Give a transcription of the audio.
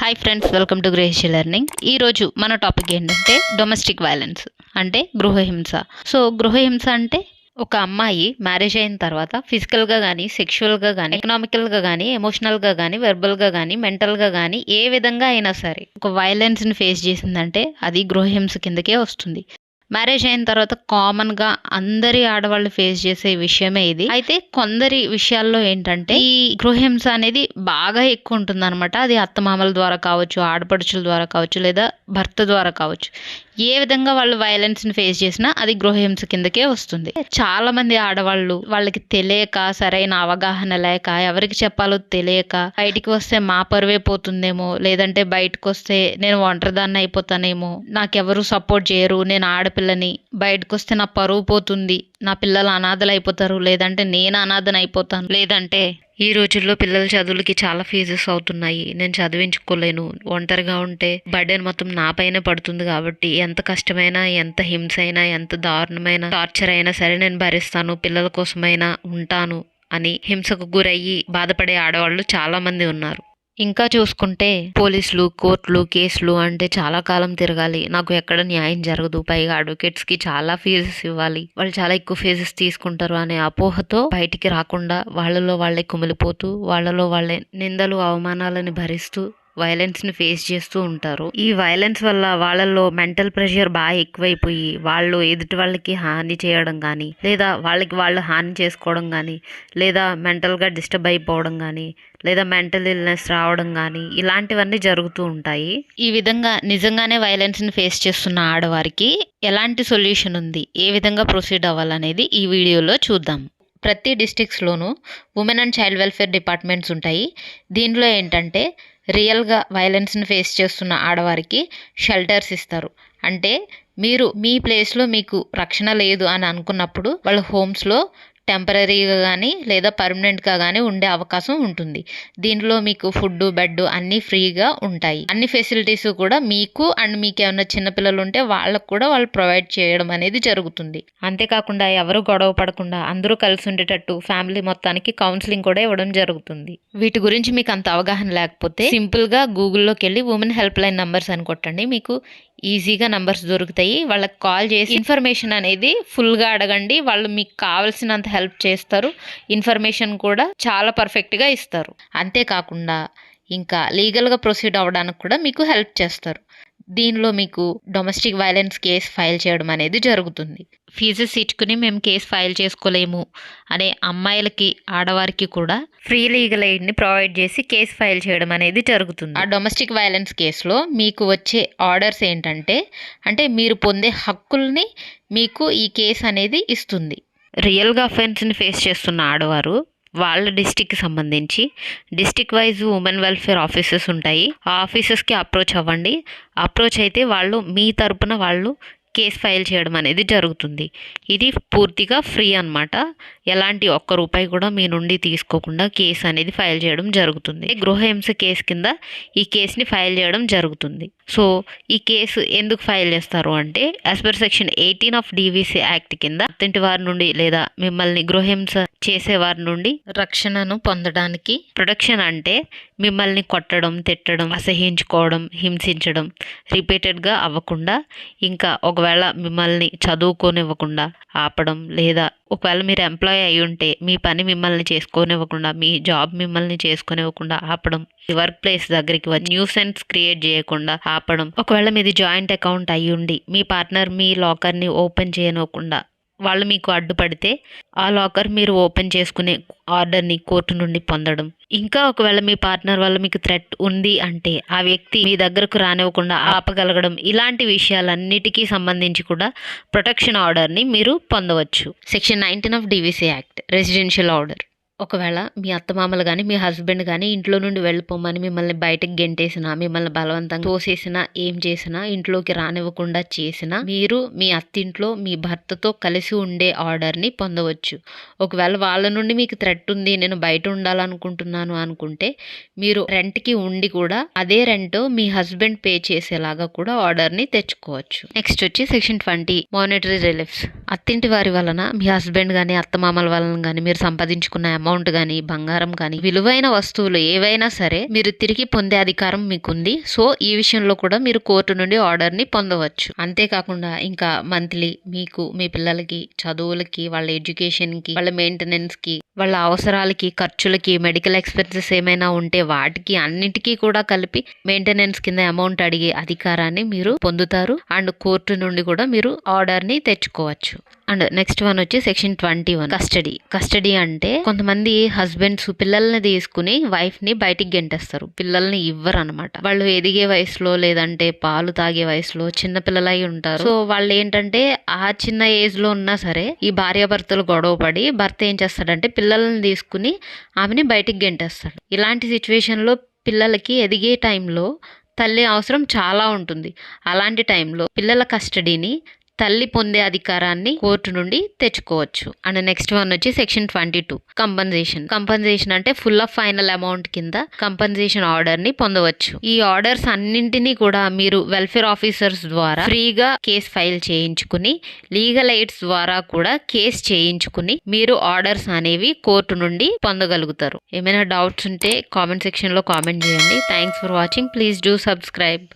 Hi friends, welcome to Grahishi learning. ఈరోజు మన topic ఏంటంటే డొమెస్టిక్ వైలెన్స్ అంటే గృహహింస. సో గృహహింస అంటే ఒక అమ్మాయి మ్యారేజ్ అయిన తర్వాత ఫిజికల్గా కానీ, సెక్షువల్గా కానీ, ఎకనామికల్గా కానీ, ఎమోషనల్గా కానీ, వెర్బల్గా కానీ, మెంటల్గా కానీ ఏ విధంగా అయినా సరే ఒక వైలెన్స్ని ఫేస్ చేసిందంటే అది గృహహింస కిందకే వస్తుంది. మ్యారేజ్ అయిన తర్వాత కామన్గా అందరి ఆడవాళ్ళు ఫేస్ చేసే విషయమే ఇది. అయితే కొందరి విషయాల్లో ఏంటంటే ఈ గృహహింస అనేది బాగా ఎక్కువ ఉంటుంది అనమాట. అది అత్తమామల ద్వారా కావచ్చు, ఆడపడుచుల ద్వారా కావచ్చు, లేదా భర్త ద్వారా కావచ్చు. ఏ విధంగా వాళ్ళు వైలెన్స్ని ఫేస్ చేసినా అది గృహహింస కిందకే వస్తుంది. చాలా మంది ఆడవాళ్ళు వాళ్ళకి తెలియక, సరైన అవగాహన లేక, ఎవరికి చెప్పాలో తెలియక బయటికి వస్తే మా పరువే పోతుందేమో, లేదంటే బయటకు వస్తే నేను ఒంటరిదాన్ని అయిపోతానేమో, నాకెవరు సపోర్ట్ చేయరు, నేను ఆడపిల్లని, బయటకు వస్తే నా పరువు పోతుంది, నా పిల్లలు అనాథలు అయిపోతారు, లేదంటే నేను అనాథని అయిపోతాను, లేదంటే ఈ రోజుల్లో పిల్లల చదువులకి చాలా ఫీజెస్ అవుతున్నాయి, నేను చదివించుకోలేను, ఒంటరిగా ఉంటే బర్డెన్ మొత్తం నా పైనే పడుతుంది, కాబట్టి ఎంత కష్టమైనా, ఎంత హింస అయినా, ఎంత దారుణమైన టార్చర్ అయినా సరే నేను భరిస్తాను, పిల్లల కోసమైనా ఉంటాను అని హింసకు గురయ్యి బాధపడే ఆడవాళ్ళు చాలా మంది ఉన్నారు. ఇంకా చూసుకుంటే పోలీసులు, కోర్టులు, కేసులు అంటే చాలా కాలం తిరగాలి, నాకు ఎక్కడ న్యాయం జరగదు, పైగా అడ్వకేట్స్కి చాలా ఫీజెస్ ఇవ్వాలి, వాళ్ళు చాలా ఎక్కువ ఫీజెస్ తీసుకుంటారు అనే అపోహతో బయటికి రాకుండా వాళ్ళలో వాళ్ళే కుమిలిపోతూ, వాళ్ళలో వాళ్ళే నిందలు, అవమానాలని భరిస్తూ వైలెన్స్ని ఫేస్ చేస్తూ ఉంటారు. ఈ వైలెన్స్ వల్ల వాళ్ళల్లో మెంటల్ ప్రెషర్ బాగా ఎక్కువైపోయి వాళ్ళు ఎదుటి వాళ్ళకి హాని చేయడం కానీ, లేదా వాళ్ళకి వాళ్ళు హాని చేసుకోవడం కానీ, లేదా మెంటల్గా డిస్టర్బ్ అయిపోవడం కానీ, లేదా మెంటల్ ఇల్నెస్ రావడం కానీ, ఇలాంటివన్నీ జరుగుతూ ఉంటాయి. ఈ విధంగా నిజంగానే వైలెన్స్ని ఫేస్ చేస్తున్న ఆడవారికి ఎలాంటి సొల్యూషన్ ఉంది, ఏ విధంగా ప్రొసీడ్ అవ్వాలనేది ఈ వీడియోలో చూద్దాం. ప్రతి డిస్ట్రిక్ట్స్లోనూ women and child welfare departments ఉంటాయి. దీనిలో ఏంటంటే రియల్గా వైలెన్స్ని ఫేస్ చేస్తున్న ఆడవారికి షెల్టర్స్ ఇస్తారు. అంటే మీరు మీ ప్లేస్లో మీకు రక్షణ లేదు అని అనుకున్నప్పుడు వాళ్ళ హోమ్స్లో టెంపరీగా కానీ లేదా పర్మనెంట్గా కానీ ఉండే అవకాశం ఉంటుంది. దీనిలో మీకు ఫుడ్, బెడ్ అన్నీ ఫ్రీగా ఉంటాయి. అన్ని ఫెసిలిటీస్ కూడా మీకు అండ్ మీకు ఏమైనా చిన్నపిల్లలు ఉంటే వాళ్ళకు కూడా వాళ్ళు ప్రొవైడ్ చేయడం అనేది జరుగుతుంది. అంతేకాకుండా ఎవరు గొడవ పడకుండా అందరూ కలిసి ఉండేటట్టు ఫ్యామిలీ మొత్తానికి కౌన్సిలింగ్ కూడా ఇవ్వడం జరుగుతుంది. వీటి గురించి మీకు అంత అవగాహన లేకపోతే సింపుల్గా గూగుల్లోకి వెళ్ళి ఉమెన్ హెల్ప్ లైన్ నంబర్స్ అని కొట్టండి, మీకు ఈజీగా నంబర్స్ దొరుకుతాయి. వాళ్ళకి కాల్ చేసి ఇన్ఫర్మేషన్ అనేది ఫుల్గా అడగండి, వాళ్ళు మీకు కావాల్సినంత హెల్ప్ చేస్తారు, ఇన్ఫర్మేషన్ కూడా చాలా పర్ఫెక్ట్గా ఇస్తారు. అంతేకాకుండా ఇంకా లీగల్గా ప్రొసీడ్ అవ్వడానికి కూడా మీకు హెల్ప్ చేస్తారు. దీనిలో మీకు డొమెస్టిక్ వైలెన్స్ కేసు ఫైల్ చేయడం అనేది జరుగుతుంది. ఫీజెస్ ఇచ్చుకుని మేము కేసు ఫైల్ చేసుకోలేము అనే అమ్మాయిలకి, ఆడవారికి కూడా ఫ్రీ లీగల్ ఎయిడ్ని ప్రొవైడ్ చేసి కేసు ఫైల్ చేయడం అనేది జరుగుతుంది. ఆ డొమెస్టిక్ వైలెన్స్ కేసులో మీకు వచ్చే ఆర్డర్స్ ఏంటంటే, అంటే మీరు పొందే హక్కుల్ని మీకు ఈ కేసు అనేది ఇస్తుంది. రియల్గా అఫెన్స్ని ఫేస్ చేస్తున్న ఆడవారు వాళ్ళ డిస్టిక్కి సంబంధించి district wise women welfare offices ఉంటాయి. ఆ ఆఫీసెస్కి అప్రోచ్ అవ్వండి. అప్రోచ్ అయితే వాళ్ళు మీ తరపున వాళ్ళు కేసు ఫైల్ చేయడం అనేది జరుగుతుంది. ఇది పూర్తిగా ఫ్రీ అన్నమాట. ఎలాంటి ఒక్క రూపాయి కూడా మీ నుండి తీసుకోకుండా కేసు అనేది ఫైల్ చేయడం జరుగుతుంది. గృహహింస కేసు కింద ఈ కేసుని ఫైల్ చేయడం జరుగుతుంది. సో ఈ కేసు ఎందుకు ఫైల్ చేస్తారు అంటే, as per section 18 of DVC act కింద అత్తింటి వారి నుండి లేదా మిమ్మల్ని గృహహింస చేసేవారి నుండి రక్షణను పొందడానికి, ప్రొటెక్షన్ అంటే మిమ్మల్ని కొట్టడం, తిట్టడం, అసహించుకోవడం, హింసించడం రిపీటెడ్గా అవ్వకుండా, ఇంకా ఒకవేళ మిమ్మల్ని చదువుకోనివ్వకుండా ఆపడం, లేదా ఒకవేళ మీరు ఎంప్లాయీ అయి ఉంటే మీ పని మిమ్మల్ని చేసుకోనివ్వకుండా, మీ జాబ్ మిమ్మల్ని చేసుకోనివ్వకుండా ఆపడం, వర్క్ ప్లేస్ దగ్గరికి వచ్చి న్యూసెన్స్ క్రియేట్ చేయకుండా ఆపడం, ఒకవేళ మీది జాయింట్ అకౌంట్ అయ్యి ఉండి మీ పార్ట్నర్ మీ లాకర్ని ఓపెన్ చేయనివ్వకుండా వాళ్ళు మీకు అడ్డుపడితే ఆ లాకర్ మీరు ఓపెన్ చేసుకునే ఆర్డర్ని కోర్టు నుండి పొందడం, ఇంకా ఒకవేళ మీ పార్ట్నర్ వల్ల మీకు థ్రెట్ ఉంది అంటే ఆ వ్యక్తి మీ దగ్గరకు రానివ్వకుండా ఆపగలగడం, ఇలాంటి విషయాలన్నిటికీ సంబంధించి కూడా ప్రొటెక్షన్ ఆర్డర్ని మీరు పొందవచ్చు. Section 19 of DVC act residential order. ఒకవేళ మీ అత్తమామలు కానీ, మీ హస్బెండ్ కానీ ఇంట్లో నుండి వెళ్ళిపోమని మిమ్మల్ని బయటకు గెంటేసినా, మిమ్మల్ని బలవంతంగా తోసేసినా, ఏం చేసినా, ఇంట్లోకి రానివ్వకుండా చేసినా మీరు మీ అత్తింట్లో మీ భర్తతో కలిసి ఉండే ఆర్డర్ని పొందవచ్చు. ఒకవేళ వాళ్ళ నుండి మీకు థ్రెట్ ఉంది, నేను బయట ఉండాలనుకుంటున్నాను అనుకుంటే మీరు రెంట్కి ఉండి కూడా అదే రెంట్ మీ హస్బెండ్ పే చేసేలాగా కూడా ఆర్డర్ని తెచ్చుకోవచ్చు. నెక్స్ట్ వచ్చి సెక్షన్ 20 మానిటరీ రిలీఫ్స్. అత్తింటి వారి వలన మీ హస్బెండ్ కానీ, అత్తమామల వలన కానీ మీరు సంపాదించుకున్న అమౌంట్ కానీ బంగారం కానీ విలువైన వస్తువులు ఏవైనా సరే మీరు తిరిగి పొందే అధికారం మీకుంది. సో ఈ విషయంలో కూడా మీరు కోర్టు నుండి ఆర్డర్ ని పొందవచ్చు. అంతేకాకుండా ఇంకా మంత్లీ మీకు మీ పిల్లలకి చదువులకి, వాళ్ళ ఎడ్యుకేషన్ కి, వాళ్ళ మెయింటెనెన్స్ కి, వాళ్ళ అవసరాలకి, ఖర్చులకి, మెడికల్ ఎక్స్పెన్సెస్ ఏమైనా ఉంటే వాటికి అన్నిటికీ కూడా కలిపి మెయింటెనెన్స్ కింద అమౌంట్ అడిగే అధికారాన్ని మీరు పొందుతారు. అండ్ కోర్టు నుండి కూడా మీరు ఆర్డర్ ని తెచ్చుకోవచ్చు. అండ్ నెక్స్ట్ వన్ వచ్చి సెక్షన్ 21 కస్టడీ అంటే కొంతమంది హస్బెండ్స్ పిల్లల్ని తీసుకుని వైఫ్ ని బయటికి గెంటేస్తారు. పిల్లల్ని ఇవ్వరు అనమాట. వాళ్ళు ఎదిగే వయసులో లేదంటే పాలు తాగే వయసులో చిన్న పిల్లలై ఉంటారు. సో వాళ్ళు ఏంటంటే ఆ చిన్న ఏజ్ లో ఉన్నా సరే ఈ భార్యాభర్తలు గొడవ పడి భర్త ఏం చేస్తాడంటే పిల్లల్ని తీసుకుని ఆమెని బయటికి గెంటేస్తాడు. ఇలాంటి సిచ్యువేషన్ లో పిల్లలకి ఎదిగే టైంలో తల్లి అవసరం చాలా ఉంటుంది. అలాంటి టైంలో పిల్లల కస్టడీని తల్లి పొందే అధికారాన్ని కోర్టు నుండి తెచ్చుకోవచ్చు. అండ్ నెక్స్ట్ వన్ వచ్చి సెక్షన్ 22 కంపన్సేషన్ అంటే ఫుల్ ఆఫ్ ఫైనల్ అమౌంట్ కింద కంపన్సేషన్ ఆర్డర్ ని పొందవచ్చు. ఈ ఆర్డర్స్ అన్నింటినీ కూడా మీరు వెల్ఫేర్ ఆఫీసర్స్ ద్వారా ఫ్రీగా కేసు ఫైల్ చేయించుకుని లీగల్ ఎయిడ్స్ ద్వారా కూడా కేసు చేయించుకుని మీరు ఆర్డర్స్ అనేవి కోర్టు నుండి పొందగలుగుతారు. ఏమైనా డౌట్స్ ఉంటే కామెంట్ సెక్షన్ లో కామెంట్ చేయండి. Thanks for watching. Please do subscribe.